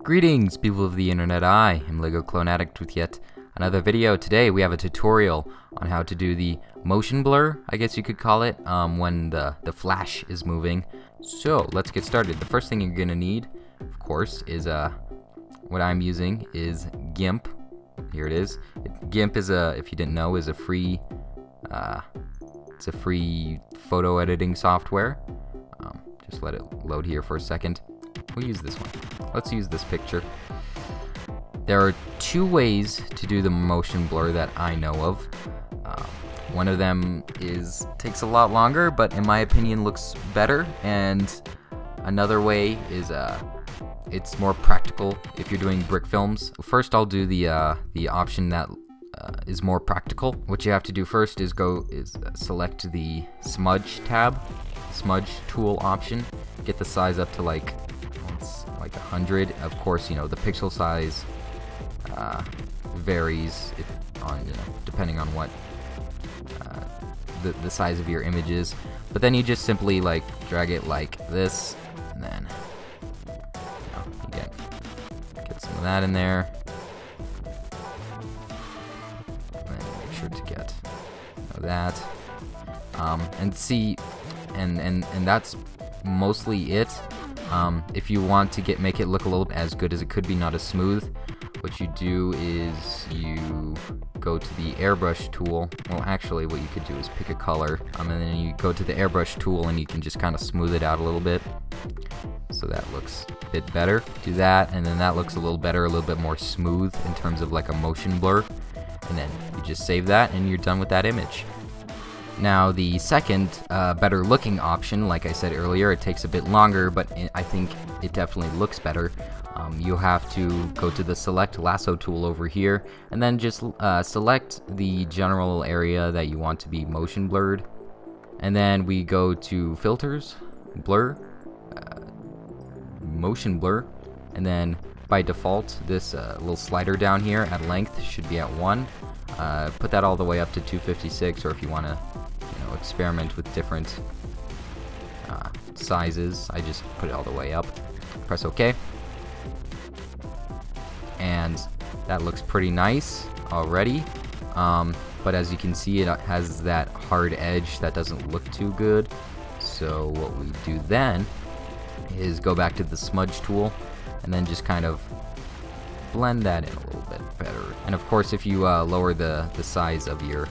Greetings, people of the internet. I am LEGO Clone Addict with yet another video. Today we have a tutorial on how to do the motion blur, I guess you could call it, when the flash is moving. So let's get started. The first thing you're gonna need, of course, is what I'm using is GIMP. Here it is. GIMP is if you didn't know, is a free it's a free photo editing software. Just let it load here for a second. We'll use this one. Let's use this picture. There are two ways to do the motion blur that I know of. One of them takes a lot longer, but in my opinion looks better, and another way is it's more practical if you're doing brick films. First, I'll do the option that is more practical. What you have to do first is select the smudge tab, smudge tool option. Get the size up to like 100. Of course, you know, the pixel size varies depending on what the size of your image is. But then you just simply like drag it like this, and then you get some of that in there. And then make sure to get that, and see, and that's mostly it. If you want to make it look a little as good as it could be, not as smooth, what you do is you go to the airbrush tool. Well, actually what you could do is pick a color, and then you go to the airbrush tool and you can just kind of smooth it out a little bit so that looks a bit better. Do that, and then that looks a little better, a little bit more smooth in terms of like a motion blur, and then you just save that and you're done with that image. Now the second better looking option, like I said earlier, it takes a bit longer, but I think it definitely looks better. You'll have to go to the select lasso tool over here, and then just select the general area that you want to be motion blurred, and then we go to filters, blur, motion blur, and then by default this little slider down here at length should be at 1. Put that all the way up to 256, or if you want to experiment with different sizes, I just put it all the way up. Press OK, and that looks pretty nice already, but as you can see, it has that hard edge that doesn't look too good. So what we do then is go back to the smudge tool and then just kind of blend that in a little bit better. And of course, if you lower the size of the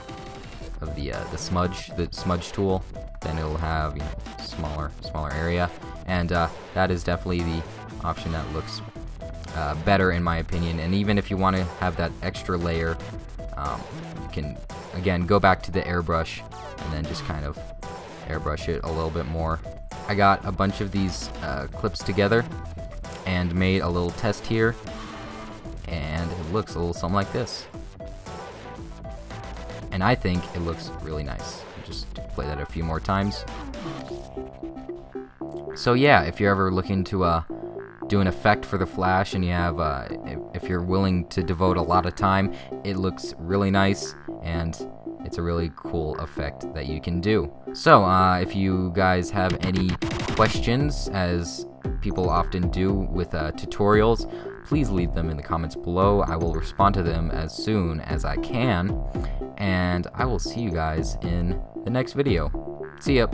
smudge tool, then it'll have smaller area, and that is definitely the option that looks better in my opinion. And even if you want to have that extra layer, you can again go back to the airbrush and then just kind of airbrush it a little bit more. I got a bunch of these clips together and made a little test here, and it looks a little something like this. And I think it looks really nice. Just play that a few more times. So yeah, if you're ever looking to do an effect for the flash, and you have if you're willing to devote a lot of time, it looks really nice, and it's a really cool effect that you can do. So if you guys have any questions, as people often do with tutorials, please leave them in the comments below. I will respond to them as soon as I can, and I will see you guys in the next video. See ya!